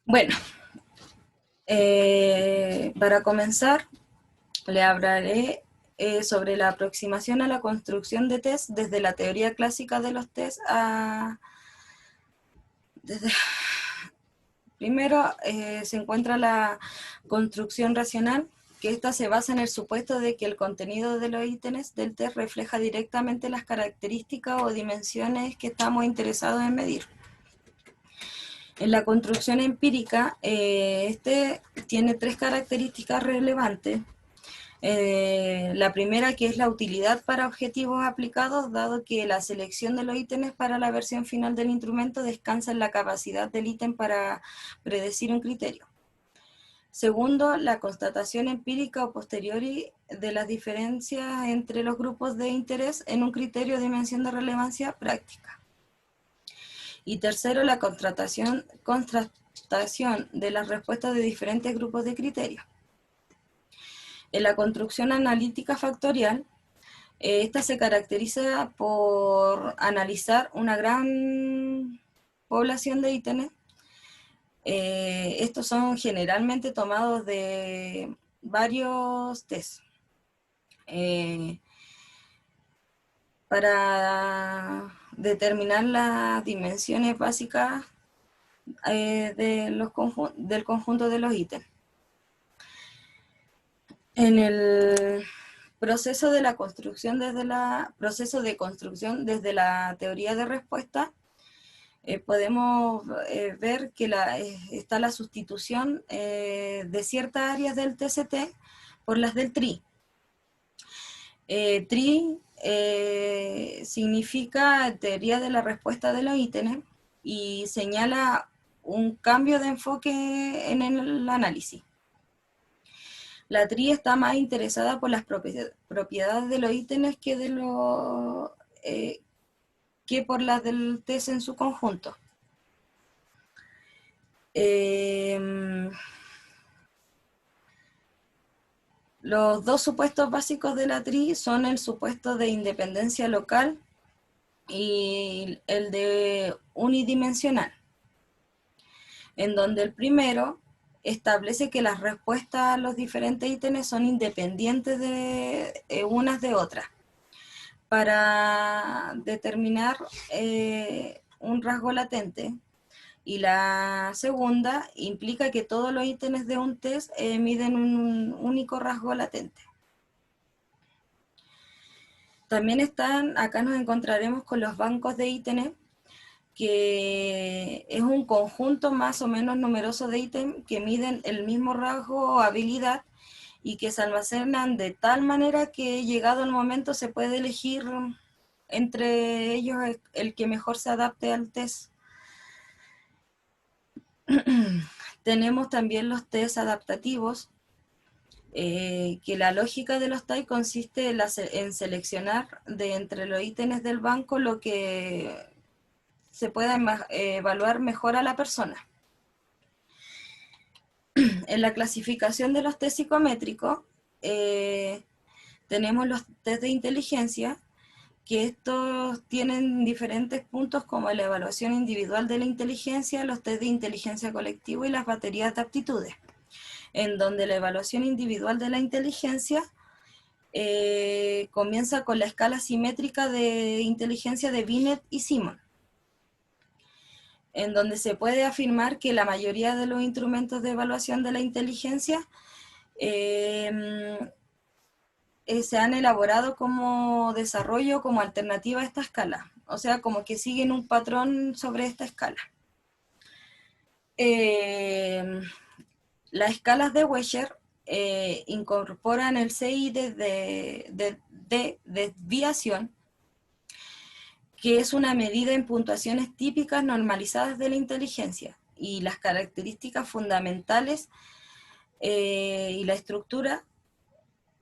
Bueno, para comenzar, le hablaré sobre la aproximación a la construcción de test desde la teoría clásica de los test a... Desde, primero se encuentra la construcción racional, que esta se basa en el supuesto de que el contenido de los ítems del test refleja directamente las características o dimensiones que estamos interesados en medir. En la construcción empírica, este tiene tres características relevantes. La primera, que es la utilidad para objetivos aplicados, dado que la selección de los ítems para la versión final del instrumento descansa en la capacidad del ítem para predecir un criterio. Segundo, la constatación empírica o posteriori de las diferencias entre los grupos de interés en un criterio de dimensión de relevancia práctica. Y tercero, la contrastación de las respuestas de diferentes grupos de criterios. En la construcción analítica factorial, esta se caracteriza por analizar una gran población de ítems. Estos son generalmente tomados de varios tests. Para determinar las dimensiones básicas del conjunto de los ítems. En el proceso de la construcción desde la teoría de respuesta, podemos ver que está la sustitución de ciertas áreas del TCT por las del TRI. TRI significa teoría de la respuesta de los ítems y señala un cambio de enfoque en el análisis. La TRI está más interesada por las propiedades de los ítems que por las del test en su conjunto. Los dos supuestos básicos de la TRI son el supuesto de independencia local y el de unidimensional, en donde el primero establece que las respuestas a los diferentes ítems son independientes de unas de otras, para determinar un rasgo latente. Y la segunda implica que todos los ítems de un test miden un único rasgo latente. También acá nos encontraremos con los bancos de ítems, que es un conjunto más o menos numeroso de ítems que miden el mismo rasgo o habilidad y que se almacenan de tal manera que llegado el momento se puede elegir entre ellos el que mejor se adapte al test. Tenemos también los test adaptativos, que la lógica de los TAI consiste en seleccionar de entre los ítems del banco lo que se pueda evaluar mejor a la persona. En la clasificación de los test psicométricos, tenemos los test de inteligencia, que estos tienen diferentes puntos como la evaluación individual de la inteligencia, los test de inteligencia colectiva y las baterías de aptitudes, en donde la evaluación individual de la inteligencia comienza con la escala simétrica de inteligencia de Binet y Simon, en donde se puede afirmar que la mayoría de los instrumentos de evaluación de la inteligencia se han elaborado como desarrollo, como alternativa a esta escala, o sea, como que siguen un patrón sobre esta escala. Las escalas de Wechsler incorporan el CI de desviación, que es una medida en puntuaciones típicas normalizadas de la inteligencia, y las características fundamentales y la estructura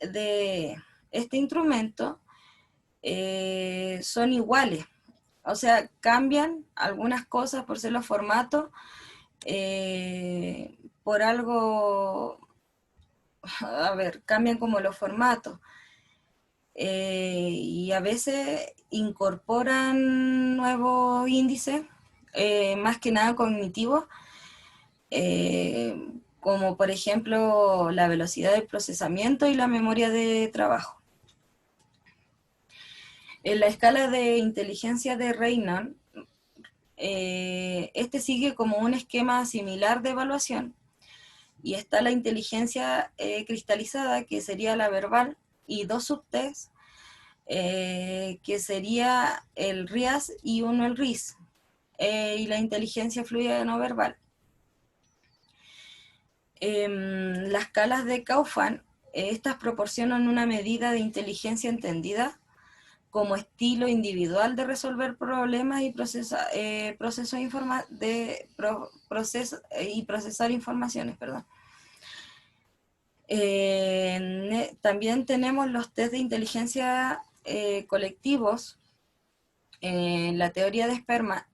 de este instrumento son iguales. O sea, cambian algunas cosas por ser los formatos, por algo, a ver, cambian como los formatos. Y a veces incorporan nuevos índices, más que nada cognitivos, como por ejemplo la velocidad de procesamiento y la memoria de trabajo. En la escala de inteligencia de Raynon, este sigue como un esquema similar de evaluación, y está la inteligencia cristalizada, que sería la verbal, y dos subtests, que sería el RIAS y uno el RIS, y la inteligencia fluida no verbal. Las escalas de Kaufman, estas proporcionan una medida de inteligencia entendida como estilo individual de resolver problemas y procesar informaciones. Perdón. También tenemos los test de inteligencia colectivos. La teoría de Spearman,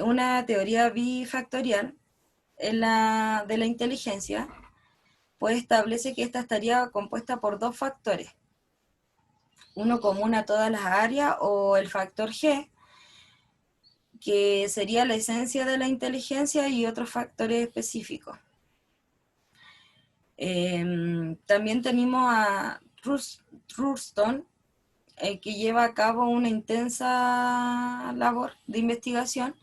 una teoría bifactorial de la inteligencia, pues establece que esta estaría compuesta por dos factores, uno común a todas las áreas, o el factor G, que sería la esencia de la inteligencia, y otros factores específicos. También tenemos a Thurston, que lleva a cabo una intensa labor de investigación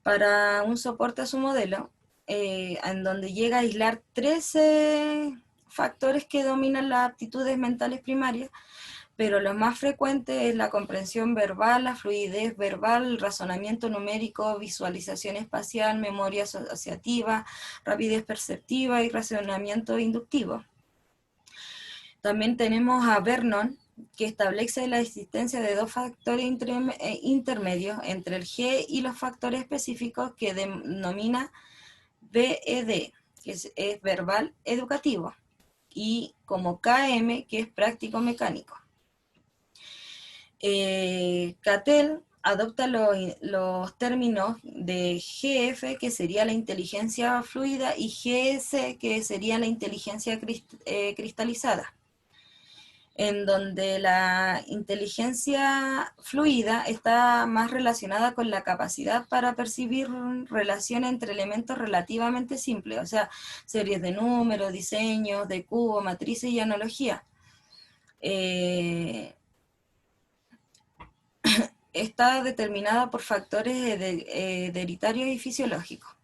para un soporte a su modelo, en donde llega a aislar 13 factores que dominan las aptitudes mentales primarias, pero lo más frecuente es la comprensión verbal, la fluidez verbal, el razonamiento numérico, visualización espacial, memoria asociativa, rapidez perceptiva y razonamiento inductivo. También tenemos a Vernon, que establece la existencia de dos factores intermedios entre el G y los factores específicos, que denomina VED, que es verbal educativo, y como KM, que es práctico mecánico. Cattell adopta los términos de GF, que sería la inteligencia fluida, y GS, que sería la inteligencia cristalizada, en donde la inteligencia fluida está más relacionada con la capacidad para percibir relaciones entre elementos relativamente simples, o sea, series de números, diseños de cubos, matrices y analogías. Está determinada por factores hereditarios y fisiológicos.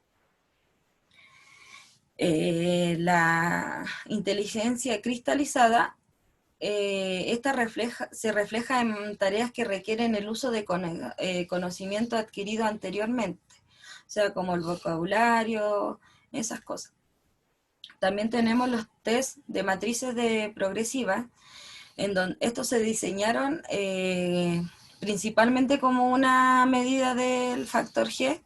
La inteligencia cristalizada, esta se refleja en tareas que requieren el uso de conocimiento adquirido anteriormente, o sea, como el vocabulario, esas cosas. También tenemos los test de matrices progresivas, en donde estos se diseñaron principalmente como una medida del factor G,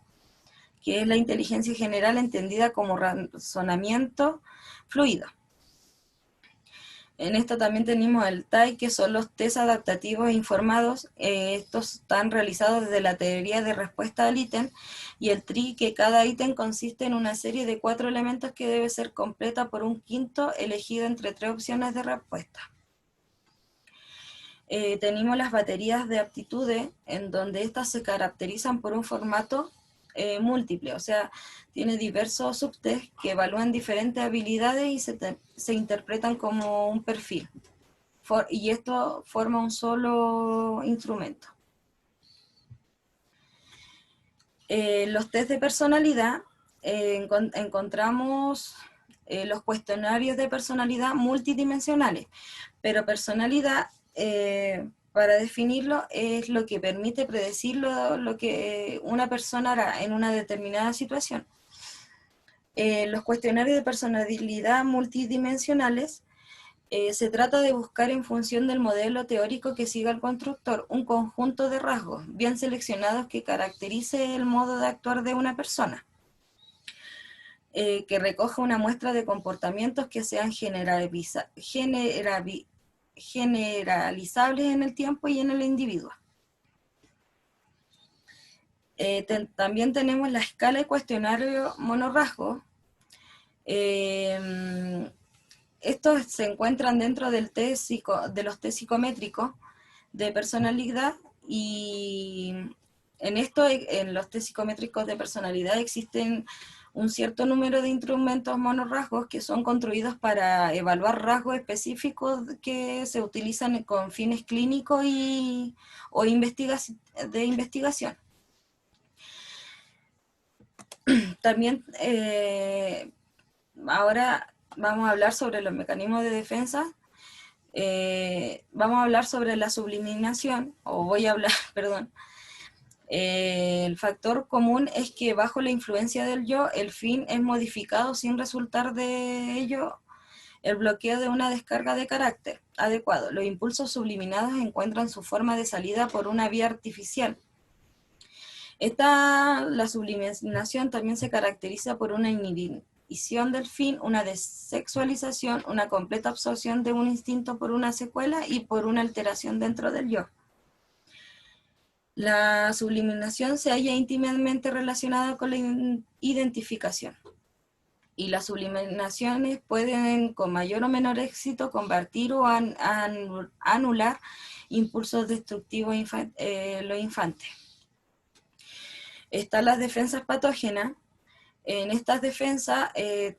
que es la inteligencia general entendida como razonamiento fluido. En esto también tenemos el TAI, que son los test adaptativos informados. Estos están realizados desde la teoría de respuesta al ítem, y el TRI, que cada ítem consiste en una serie de 4 elementos que debe ser completa por un quinto elegido entre 3 opciones de respuesta. Tenemos las baterías de aptitudes, en donde estas se caracterizan por un formato múltiple, o sea, tiene diversos subtests que evalúan diferentes habilidades y se interpretan como un perfil, y esto forma un solo instrumento. Los test de personalidad, encontramos los cuestionarios de personalidad multidimensionales, pero personalidad, para definirlo, es lo que permite predecir lo que una persona hará en una determinada situación. Los cuestionarios de personalidad multidimensionales, se trata de buscar, en función del modelo teórico que siga el constructor, un conjunto de rasgos bien seleccionados que caracterice el modo de actuar de una persona, que recoja una muestra de comportamientos que sean generalizables en el tiempo y en el individuo. También tenemos la escala de cuestionario monorrasgo. Estos se encuentran dentro del de los test psicométricos de personalidad, y en esto, en los test psicométricos de personalidad existen un cierto número de instrumentos monorrasgos que son construidos para evaluar rasgos específicos que se utilizan con fines clínicos o de investigación. También ahora vamos a hablar sobre los mecanismos de defensa. Vamos a hablar sobre la subliminación, o voy a hablar, perdón. El factor común es que bajo la influencia del yo, el fin es modificado sin resultar de ello el bloqueo de una descarga de carácter adecuado. Los impulsos subliminados encuentran su forma de salida por una vía artificial. La subliminación también se caracteriza por una inhibición del fin, una desexualización, una completa absorción de un instinto por una secuela y por una alteración dentro del yo. La subliminación se halla íntimamente relacionada con la identificación. Y las subliminaciones pueden, con mayor o menor éxito, convertir o anular impulsos destructivos en los infantes. Están las defensas patógenas. En estas defensas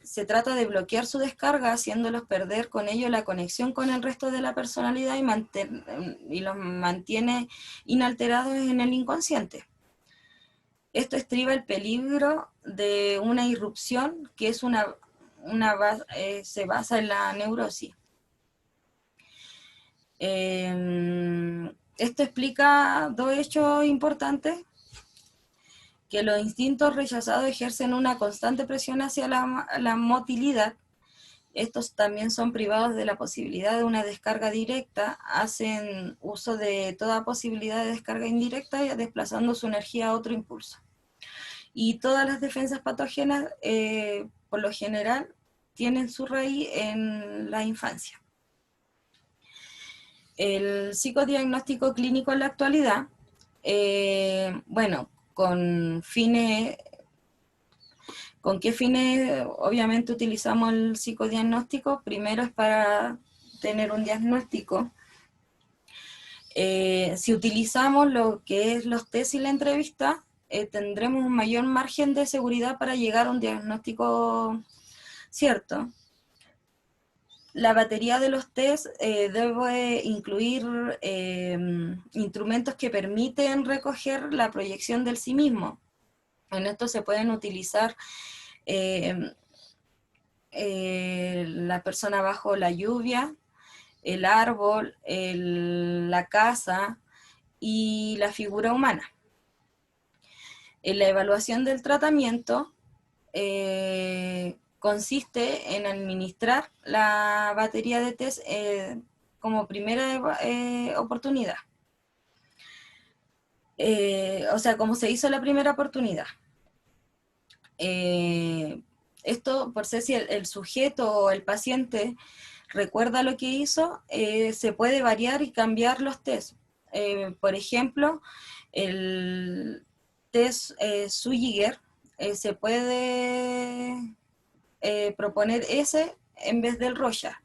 se trata de bloquear su descarga, haciéndolos perder con ello la conexión con el resto de la personalidad y los mantiene inalterados en el inconsciente. Esto estriba el peligro de una irrupción que es se basa en la neurosis. Esto explica dos hechos importantes: que los instintos rechazados ejercen una constante presión hacia la motilidad. Estos también son privados de la posibilidad de una descarga directa, hacen uso de toda posibilidad de descarga indirecta, desplazando su energía a otro impulso. Y todas las defensas patógenas, por lo general, tienen su raíz en la infancia. El psicodiagnóstico clínico en la actualidad, ¿con qué fines obviamente utilizamos el psicodiagnóstico? Primero es para tener un diagnóstico. Si utilizamos lo que es los test y la entrevista, tendremos un mayor margen de seguridad para llegar a un diagnóstico cierto. La batería de los test debe incluir instrumentos que permiten recoger la proyección del sí mismo. En esto se pueden utilizar la persona bajo la lluvia, el árbol, la casa y la figura humana. En la evaluación del tratamiento consiste en administrar la batería de test como primera oportunidad. Como se hizo la primera oportunidad. Esto, por ser si el sujeto o el paciente recuerda lo que hizo, se puede variar y cambiar los test. Por ejemplo, el test Zuyiger se puede proponer ese en vez del Rorschach.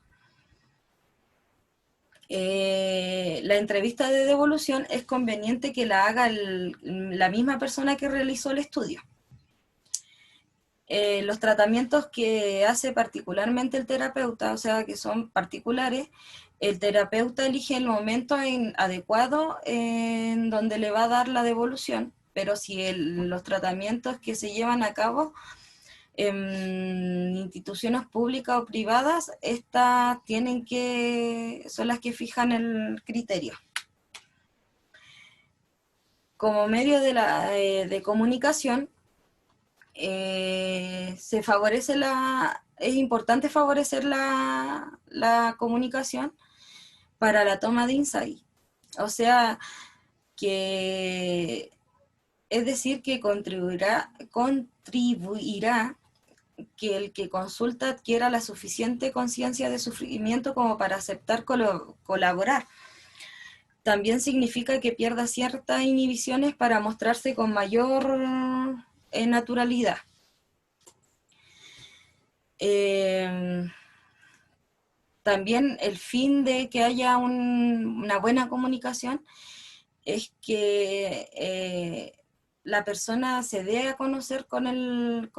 La entrevista de devolución es conveniente que la haga la misma persona que realizó el estudio. Los tratamientos que hace particularmente el terapeuta, o sea, que son particulares, el terapeuta elige el momento adecuado en donde le va a dar la devolución, pero si los tratamientos que se llevan a cabo en instituciones públicas o privadas, estas son las que fijan el criterio. Como medio de comunicación, es importante favorecer la comunicación para la toma de insight. O sea, que contribuirá que el que consulta adquiera la suficiente conciencia de sufrimiento como para aceptar colaborar. También significa que pierda ciertas inhibiciones para mostrarse con mayor naturalidad. También el fin de que haya una buena comunicación es que la persona se dé a conocer con el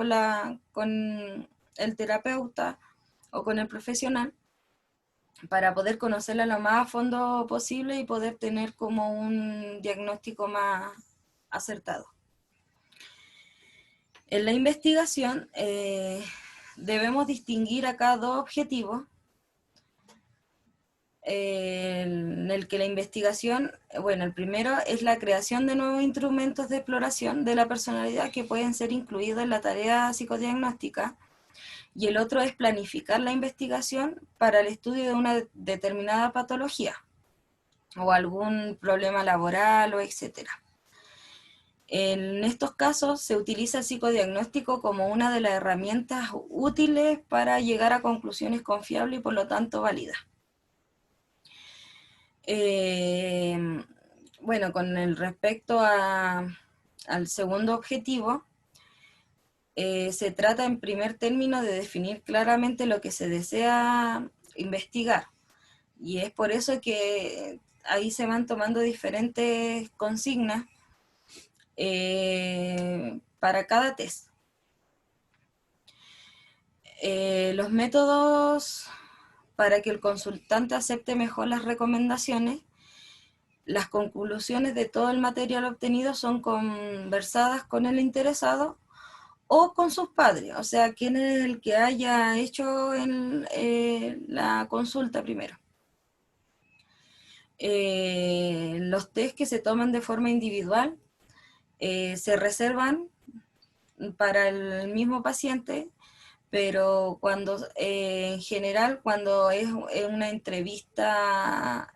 terapeuta o con el profesional para poder conocerla lo más a fondo posible y poder tener como un diagnóstico más acertado. En la investigación debemos distinguir acá dos objetivos, en el que la investigación, bueno, el primero es la creación de nuevos instrumentos de exploración de la personalidad que pueden ser incluidos en la tarea psicodiagnóstica, y el otro es planificar la investigación para el estudio de una determinada patología o algún problema laboral o etcétera. En estos casos se utiliza el psicodiagnóstico como una de las herramientas útiles para llegar a conclusiones confiables y por lo tanto válidas. Bueno, con el respecto al segundo objetivo, se trata en primer término de definir claramente lo que se desea investigar. Y es por eso que ahí se van tomando diferentes consignas para cada test. Los métodos para que el consultante acepte mejor las recomendaciones. Las conclusiones de todo el material obtenido son conversadas con el interesado o con sus padres, o sea, quién es el que haya hecho la consulta primero. Los test que se toman de forma individual se reservan para el mismo paciente, pero cuando en general cuando es una entrevista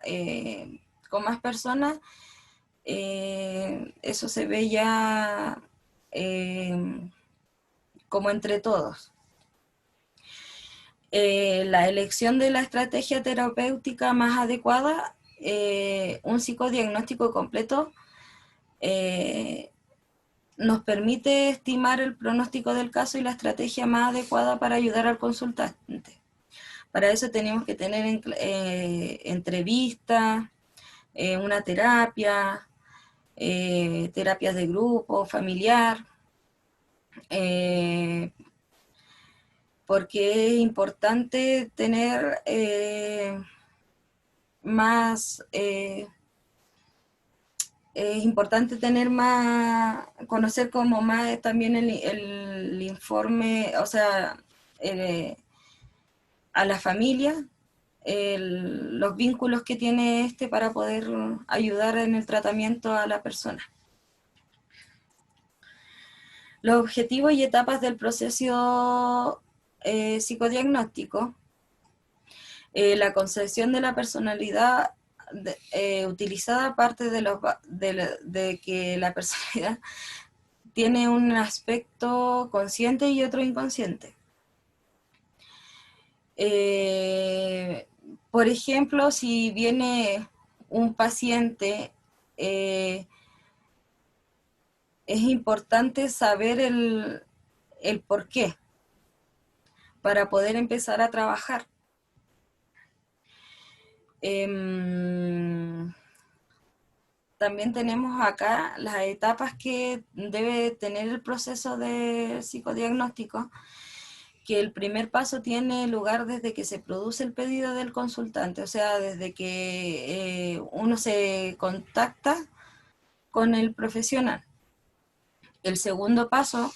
con más personas, eso se ve ya como entre todos. La elección de la estrategia terapéutica más adecuada, un psicodiagnóstico completo nos permite estimar el pronóstico del caso y la estrategia más adecuada para ayudar al consultante. Para eso tenemos que tener entrevistas, una terapia, terapias de grupo, familiar, porque es importante tener conocer como más también el informe, o sea, a la familia, los vínculos que tiene para poder ayudar en el tratamiento a la persona. Los objetivos y etapas del proceso psicodiagnóstico. La concepción de la personalidad utilizada parte de que la personalidad tiene un aspecto consciente y otro inconsciente. Por ejemplo, si viene un paciente, es importante saber el por qué para poder empezar a trabajar. También tenemos acá las etapas que debe tener el proceso de psicodiagnóstico, que el primer paso tiene lugar desde que se produce el pedido del consultante, o sea, desde que uno se contacta con el profesional. El segundo paso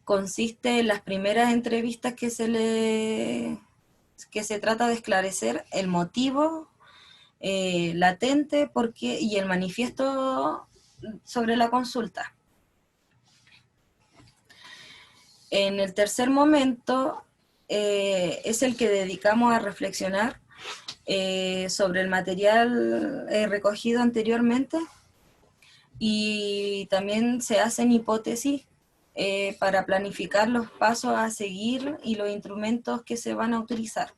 consiste en las primeras entrevistas que se trata de esclarecer el motivo latente y el manifiesto sobre la consulta. En el tercer momento es el que dedicamos a reflexionar sobre el material recogido anteriormente, y también se hacen hipótesis para planificar los pasos a seguir y los instrumentos que se van a utilizar.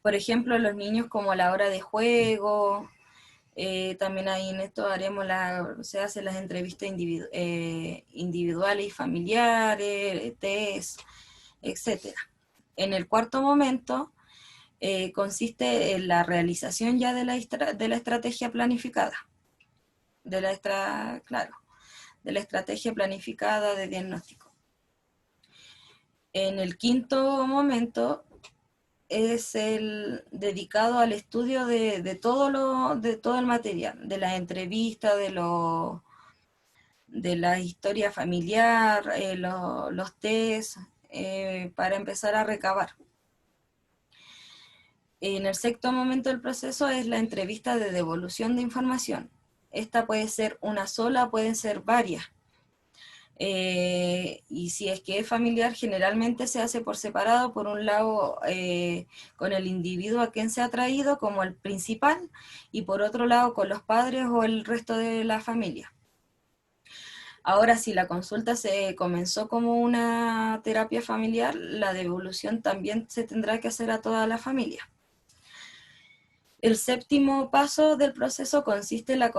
Por ejemplo, los niños como la hora de juego, también ahí en esto se hacen las entrevistas individuales y familiares, test, etc. En el cuarto momento consiste en la realización ya de la estrategia planificada, claro, de la estrategia planificada de diagnóstico. En el quinto momento es el dedicado al estudio de todo el material, de la entrevista, de la historia familiar, los test, para empezar a recabar. En el sexto momento del proceso es la entrevista de devolución de información. Esta puede ser una sola, pueden ser varias. Y si es que es familiar, generalmente se hace por separado, por un lado con el individuo a quien se ha traído como el principal, y por otro lado con los padres o el resto de la familia. Ahora, si la consulta se comenzó como una terapia familiar, la devolución también se tendrá que hacer a toda la familia. El séptimo paso del proceso consiste en la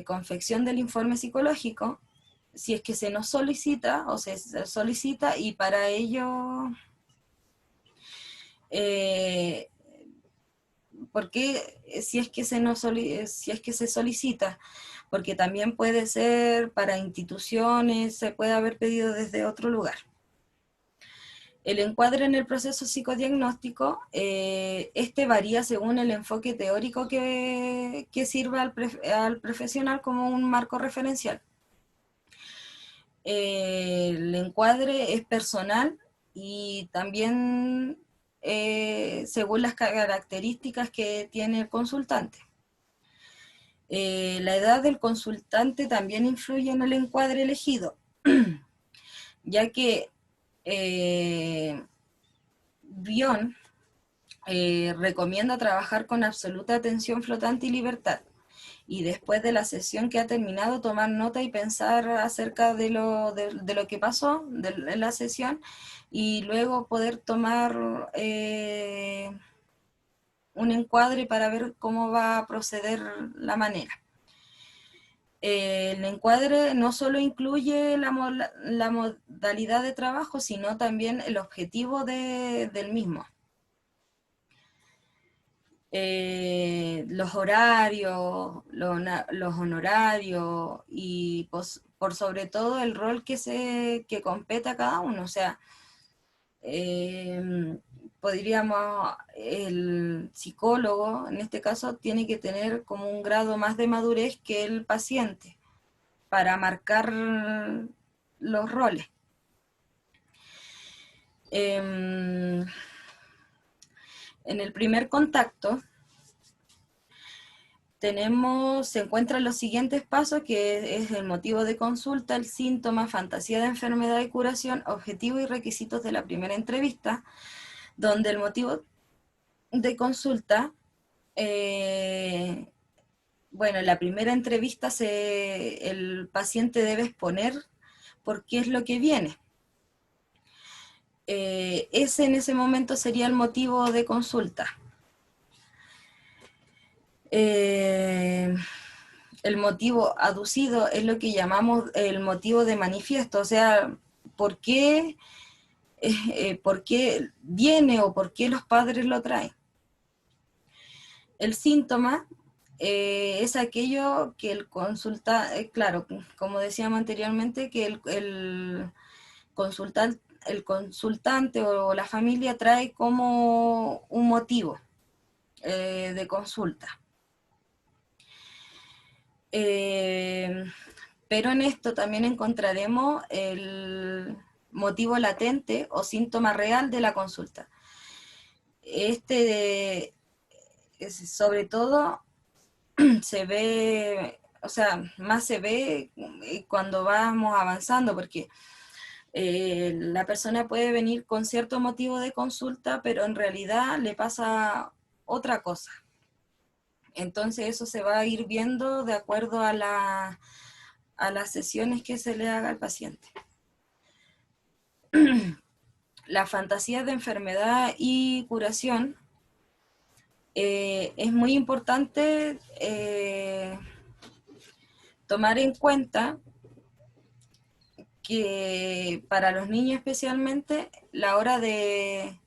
confección del informe psicológico, si es que se nos solicita o se solicita, y para ello, ¿por qué si es que se solicita? Porque también puede ser para instituciones, se puede haber pedido desde otro lugar. El encuadre en el proceso psicodiagnóstico, este varía según el enfoque teórico que sirva al profesional como un marco referencial. El encuadre es personal y también según las características que tiene el consultante. La edad del consultante también influye en el encuadre elegido, ya que Bion recomienda trabajar con absoluta atención flotante y libertad, y después de la sesión que ha terminado tomar nota y pensar acerca de lo que pasó en la sesión, y luego poder tomar un encuadre para ver cómo va a proceder la manera. El encuadre no solo incluye la modalidad de trabajo, sino también el objetivo del mismo. Los horarios, los honorarios y por sobre todo el rol que compete a cada uno. O sea, podríamos, el psicólogo en este caso tiene que tener como un grado más de madurez que el paciente para marcar los roles. En el primer contacto se encuentran los siguientes pasos, que es el motivo de consulta, el síntoma, fantasía de enfermedad y curación, objetivo y requisitos de la primera entrevista, donde el motivo de consulta, bueno, en la primera entrevista el paciente debe exponer por qué es lo que viene. Ese en ese momento sería el motivo de consulta. El motivo aducido es lo que llamamos el motivo de manifiesto, o sea, ¿por qué viene o por qué los padres lo traen? El síntoma es aquello que el claro, como decíamos anteriormente, que el consultante o la familia trae como un motivo de consulta. Pero en esto también encontraremos el motivo latente o síntoma real de la consulta. Sobre todo se ve, o sea, más se ve cuando vamos avanzando, porque la persona puede venir con cierto motivo de consulta, pero en realidad le pasa otra cosa. Entonces eso se va a ir viendo de acuerdo a las sesiones que se le haga al paciente. La fantasía de enfermedad y curación, es muy importante tomar en cuenta que para los niños especialmente la hora de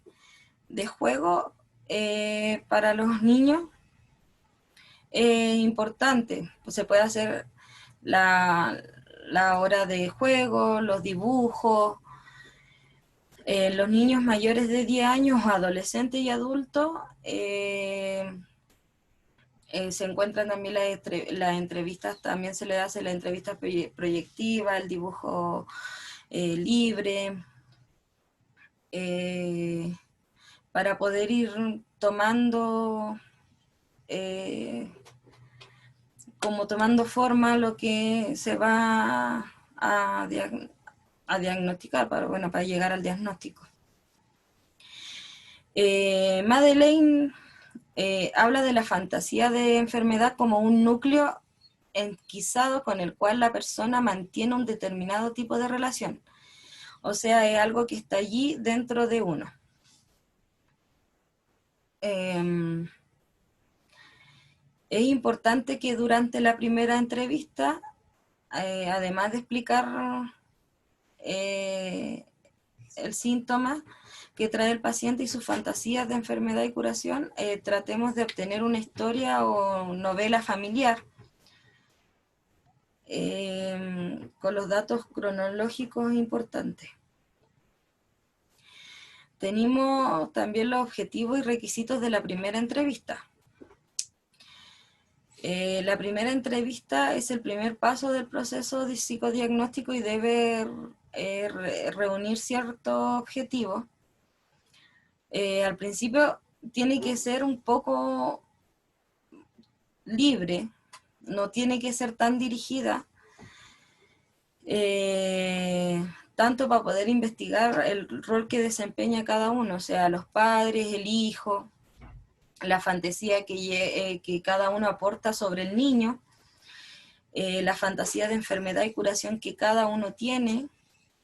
juego para los niños es importante. Pues se puede hacer la la hora de juego, los dibujos. Los niños mayores de 10 años, adolescentes y adultos, se encuentran también las entrevistas, también se le hace la entrevista proyectiva, el dibujo libre, para poder ir tomando tomando forma lo que se va a diagnosticar, para llegar al diagnóstico. Madeleine habla de la fantasía de enfermedad como un núcleo enquisado con el cual la persona mantiene un determinado tipo de relación. O sea, es algo que está allí dentro de uno. Es importante que durante la primera entrevista, además de explicar el síntoma que trae el paciente y sus fantasías de enfermedad y curación, tratemos de obtener una historia o novela familiar con los datos cronológicos importantes. Tenemos también los objetivos y requisitos de la primera entrevista. La primera entrevista es el primer paso del proceso de psicodiagnóstico y debe reunir ciertos objetivos. Al principio tiene que ser un poco libre, no tiene que ser tan dirigida, tanto para poder investigar el rol que desempeña cada uno, o sea, los padres, el hijo, la fantasía que cada uno aporta sobre el niño, la fantasía de enfermedad y curación que cada uno tiene,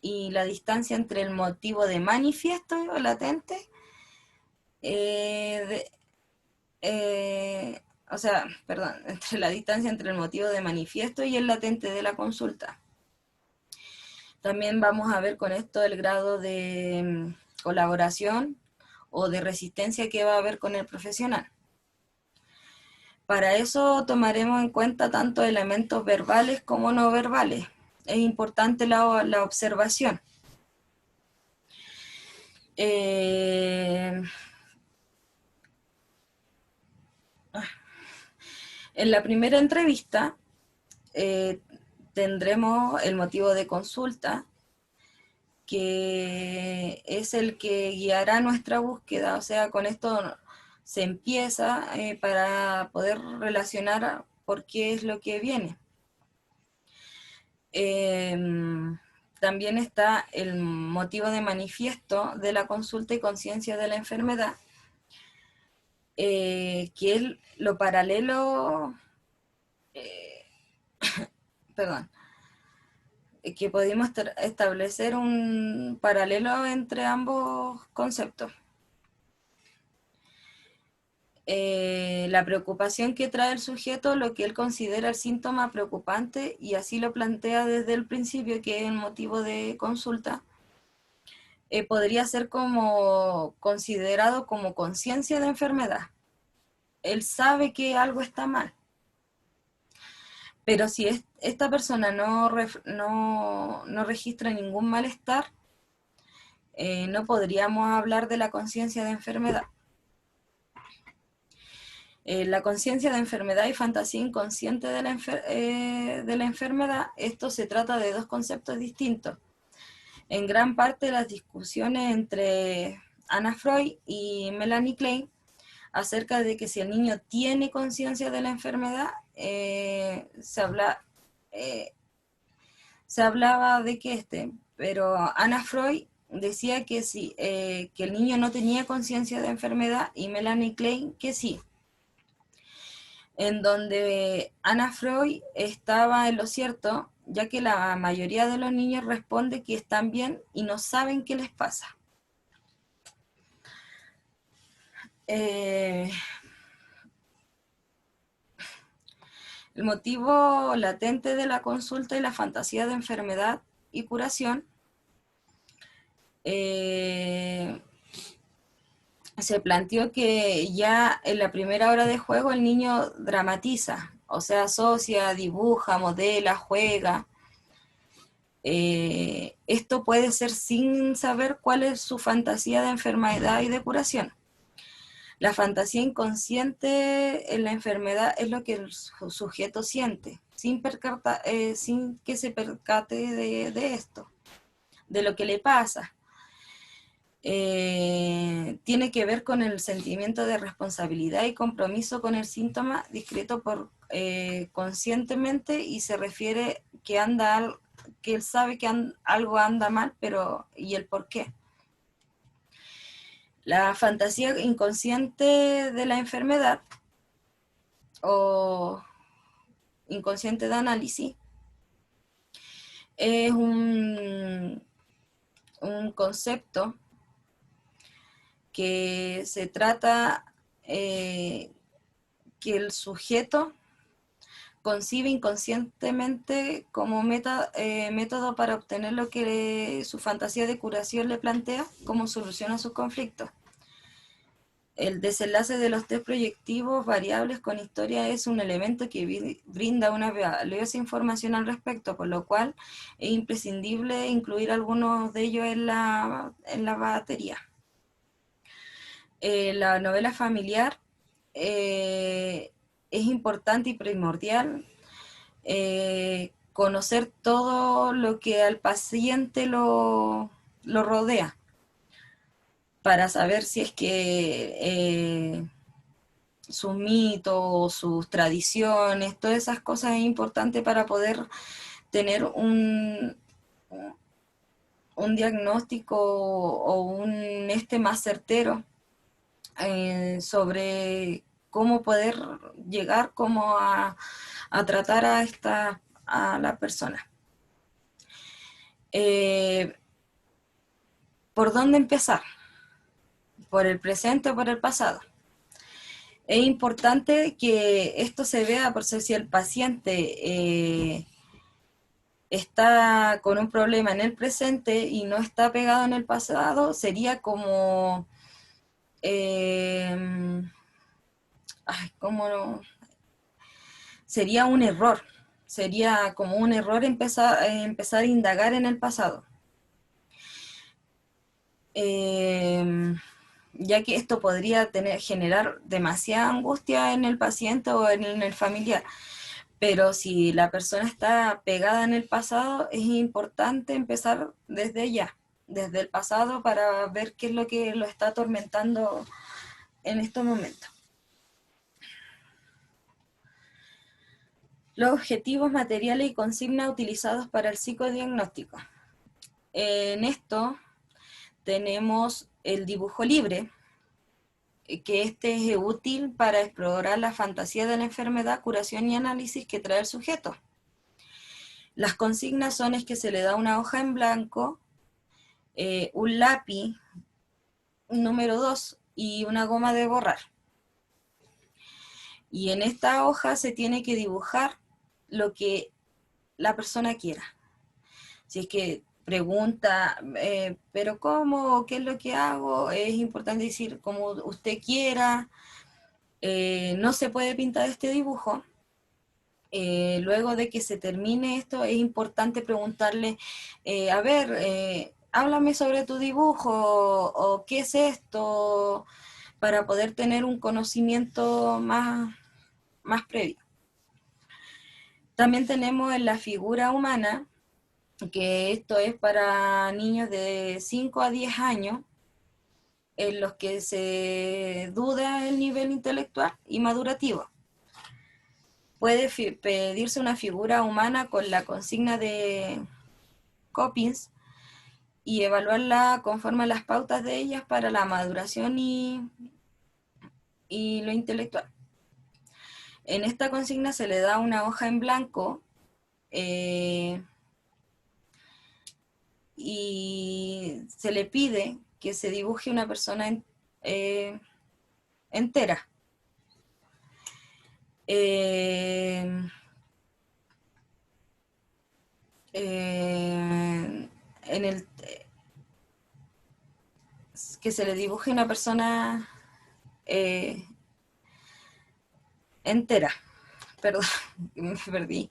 y la distancia entre el motivo de manifiesto o latente, entre la distancia entre el motivo de manifiesto y el latente de la consulta. También vamos a ver con esto el grado de colaboración o de resistencia que va a haber con el profesional. Para eso tomaremos en cuenta tanto elementos verbales como no verbales. Es importante la observación. En la primera entrevista tendremos el motivo de consulta, que es el que guiará nuestra búsqueda. O sea, con esto se empieza para poder relacionar por qué es lo que viene. También está el motivo de manifiesto de la consulta y conciencia de la enfermedad, que es lo paralelo, que podemos establecer un paralelo entre ambos conceptos. La preocupación que trae el sujeto, lo que él considera el síntoma preocupante, y así lo plantea desde el principio, que es el motivo de consulta, podría ser como considerado como conciencia de enfermedad. Él sabe que algo está mal. Pero si esta persona no registra ningún malestar, no podríamos hablar de la conciencia de enfermedad. La conciencia de enfermedad y fantasía inconsciente de la enfermedad, esto se trata de dos conceptos distintos. En gran parte las discusiones entre Anna Freud y Melanie Klein acerca de que si el niño tiene conciencia de la enfermedad, se hablaba de que pero Anna Freud decía que sí, que el niño no tenía conciencia de enfermedad, y Melanie Klein que sí. En donde Anna Freud estaba en lo cierto, ya que la mayoría de los niños responde que están bien y no saben qué les pasa. El motivo latente de la consulta y la fantasía de enfermedad y curación se planteó que ya en la primera hora de juego el niño dramatiza, o sea, asocia, dibuja, modela, juega, Esto puede ser sin saber cuál es su fantasía de enfermedad y de curación. La fantasía inconsciente en la enfermedad es lo que el sujeto siente, sin que se percate de esto, de lo que le pasa. Tiene que ver con el sentimiento de responsabilidad y compromiso con el síntoma descrito conscientemente, y se refiere que él sabe que algo anda mal, pero ¿y el por qué? La fantasía inconsciente de la enfermedad o inconsciente de análisis es un concepto que se trata que el sujeto concibe inconscientemente como método para obtener lo que su fantasía de curación le plantea como solución a sus conflictos. El desenlace de los test proyectivos variables con historia es un elemento que brinda una valiosa información al respecto, por lo cual es imprescindible incluir algunos de ellos en la batería. La novela familiar es importante y primordial conocer todo lo que al paciente lo rodea, para saber si es que sus mitos, sus tradiciones, todas esas cosas es importante para poder tener un diagnóstico o un más certero sobre cómo poder llegar como a tratar a la persona. ¿Por dónde empezar? ¿Por el presente o por el pasado? Es importante que esto se vea por si el paciente está con un problema en el presente y no está pegado en el pasado, sería como... ¿cómo no? Sería un error. Sería como un error empezar a indagar en el pasado. Ya que esto podría generar demasiada angustia en el paciente o en el familiar. Pero si la persona está pegada en el pasado, es importante empezar desde ya, desde el pasado, para ver qué es lo que lo está atormentando en estos momentos. Los objetivos materiales y consignas utilizados para el psicodiagnóstico. En esto tenemos el dibujo libre, que es útil para explorar la fantasía de la enfermedad, curación y análisis que trae el sujeto. Las consignas son que se le da una hoja en blanco, un lápiz, un número 2 y una goma de borrar. Y en esta hoja se tiene que dibujar lo que la persona quiera. Si es que pregunta, ¿pero cómo? ¿Qué es lo que hago? Es importante decir como usted quiera. No se puede pintar este dibujo. Luego de que se termine esto, es importante preguntarle, a ver, háblame sobre tu dibujo, o qué es esto, para poder tener un conocimiento más previo. También tenemos en la figura humana, que esto es para niños de 5 a 10 años, en los que se duda el nivel intelectual y madurativo. Puede pedirse una figura humana con la consigna de Coppins y evaluarla conforme a las pautas de ellas para la maduración y lo intelectual. En esta consigna se le da una hoja en blanco y se le pide que se dibuje una persona entera. En el que se le dibuje una persona entera. Perdón, me perdí.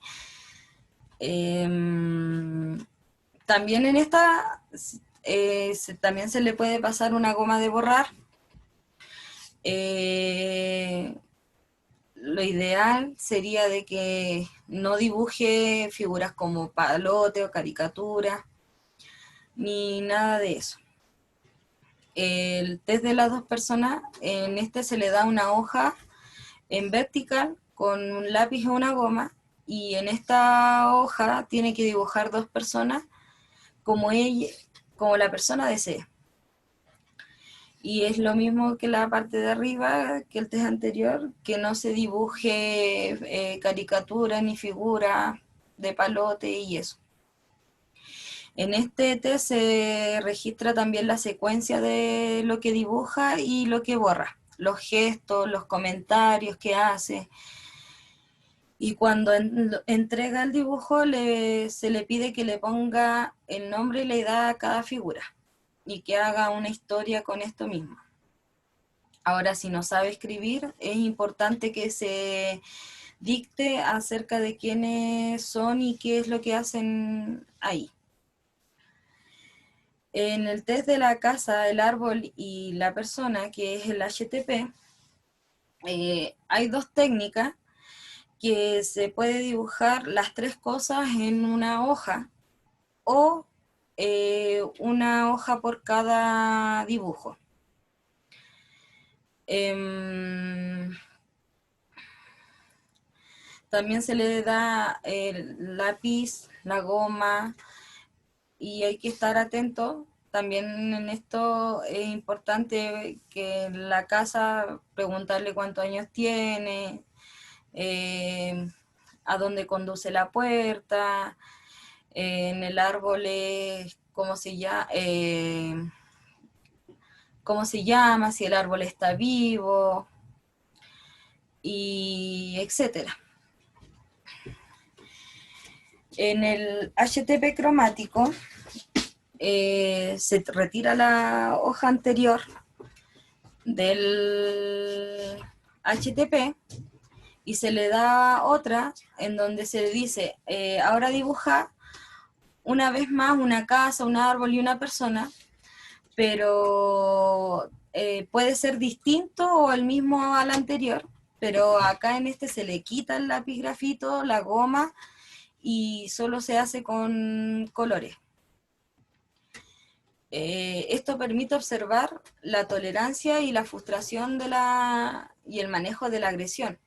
También en esta, también se le puede pasar una goma de borrar. Lo ideal sería de que no dibuje figuras como palote o caricatura, ni nada de eso. El test de las dos personas, en este se le da una hoja en vertical con un lápiz o una goma, y en esta hoja tiene que dibujar dos personas como como la persona desee. Y es lo mismo que la parte de arriba, que el test anterior, que no se dibuje caricatura ni figura de palote y eso. En este test se registra también la secuencia de lo que dibuja y lo que borra, los gestos, los comentarios que hace. Y cuando entrega el dibujo se le pide que le ponga el nombre y la edad a cada figura y que haga una historia con esto mismo. Ahora, si no sabe escribir, es importante que se dicte acerca de quiénes son y qué es lo que hacen ahí. En el test de la casa, el árbol y la persona, que es el HTP, hay dos técnicas que se puede dibujar las tres cosas en una hoja o una hoja por cada dibujo. También se le da el lápiz, la goma, y hay que estar atento. También en esto es importante que en la casa preguntarle cuántos años tiene, a dónde conduce la puerta, en el árbol es cómo se llama, si el árbol está vivo, y etcétera. En el HTP cromático se retira la hoja anterior del HTP y se le da otra en donde se le dice, ahora dibuja una vez más una casa, un árbol y una persona, pero puede ser distinto o el mismo al anterior, pero acá en este se le quita el lápiz grafito, la goma, y solo se hace con colores. Esto permite observar la tolerancia y la frustración y el manejo de la agresión.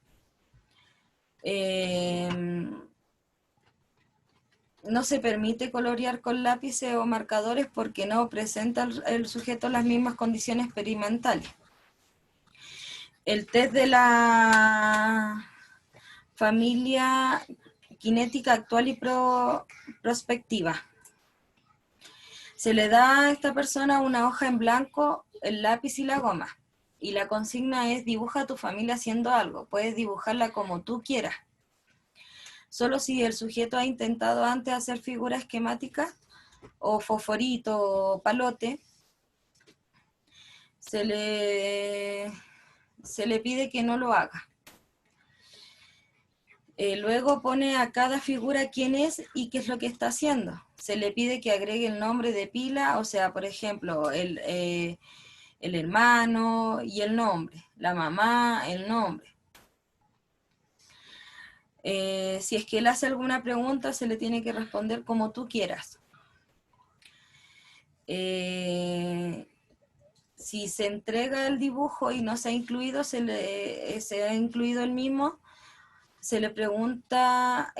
No se permite colorear con lápices o marcadores porque no presenta el sujeto las mismas condiciones experimentales. El test de la familia cinética actual y prospectiva. Se le da a esta persona una hoja en blanco, el lápiz y la goma. Y la consigna es: dibuja a tu familia haciendo algo. Puedes dibujarla como tú quieras. Solo si el sujeto ha intentado antes hacer figuras esquemáticas, o fosforito, o palote, se le pide que no lo haga. Luego pone a cada figura quién es y qué es lo que está haciendo. Se le pide que agregue el nombre de pila, o sea, por ejemplo, el hermano y el nombre, la mamá, el nombre. Si es que él hace alguna pregunta, se le tiene que responder como tú quieras. Si se entrega el dibujo y no se ha incluido, se ha incluido el mismo, se le pregunta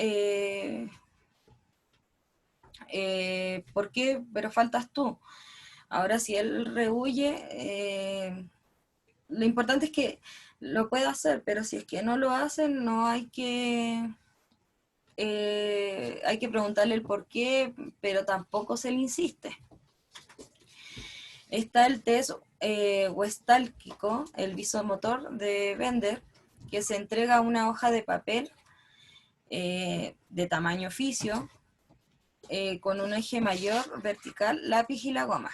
¿por qué? Pero faltas tú. Ahora, si él rehuye, lo importante es que lo pueda hacer, pero si es que no lo hacen, no hay hay que preguntarle el por qué, pero tampoco se le insiste. Está el test huestálquico, el visomotor de Bender, que se entrega una hoja de papel de tamaño oficio, con un eje mayor vertical, lápiz y la goma.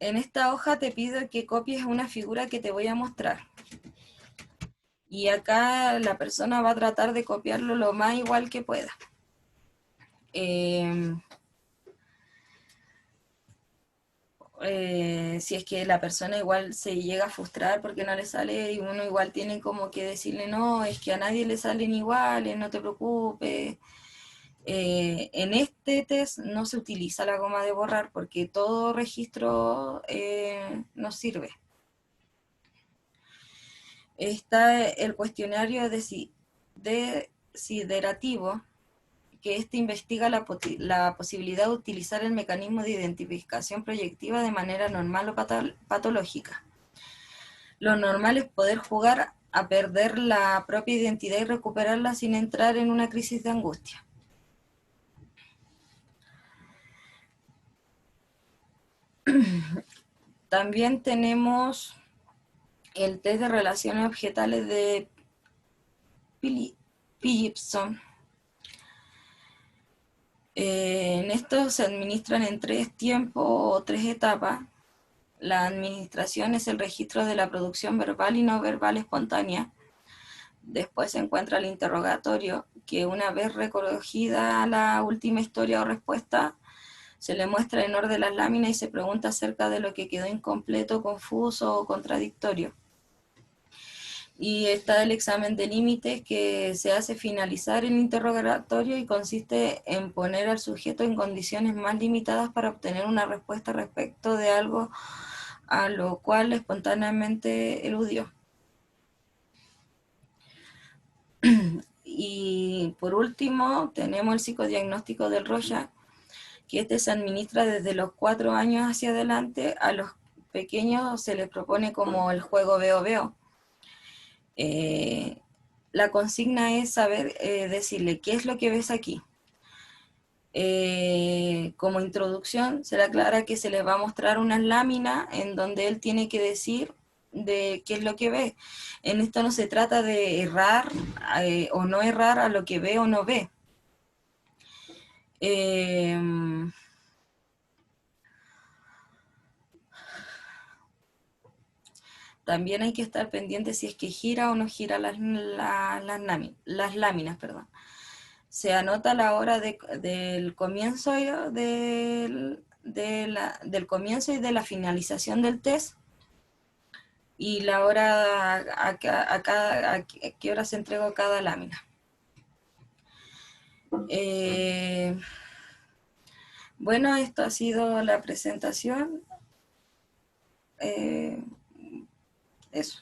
En esta hoja te pido que copies una figura que te voy a mostrar. Y acá la persona va a tratar de copiarlo lo más igual que pueda. Si es que la persona igual se llega a frustrar porque no le sale, y uno igual tiene como que decirle, no, es que a nadie le salen iguales, no te preocupes. En este test no se utiliza la goma de borrar porque todo registro nos sirve. Está el cuestionario desiderativo, que este investiga la posibilidad de utilizar el mecanismo de identificación proyectiva de manera normal o patológica. Lo normal es poder jugar a perder la propia identidad y recuperarla sin entrar en una crisis de angustia. También tenemos el test de relaciones objetales de Philipson. En esto se administran en 3 tiempos o 3 etapas. La administración es el registro de la producción verbal y no verbal espontánea. Después se encuentra el interrogatorio, que una vez recogida la última historia o respuesta, se le muestra en orden las láminas y se pregunta acerca de lo que quedó incompleto, confuso o contradictorio. Y está el examen de límites, que se hace finalizar el interrogatorio y consiste en poner al sujeto en condiciones más limitadas para obtener una respuesta respecto de algo a lo cual espontáneamente eludió. Y por último tenemos el psicodiagnóstico del Rorschach, que este se administra desde los 4 años hacia adelante. A los pequeños se les propone como el juego veo veo. La consigna es saber decirle qué es lo que ves aquí. Como introducción se le aclara que se le va a mostrar unas láminas en donde él tiene que decir de qué es lo que ve. En esto no se trata de errar o no errar a lo que ve o no ve. También hay que estar pendiente si es que gira o no gira las láminas. Perdón. Se anota la hora del comienzo del comienzo y de la finalización del test, y la hora a qué hora se entregó cada lámina. Bueno, esto ha sido la presentación. Eso.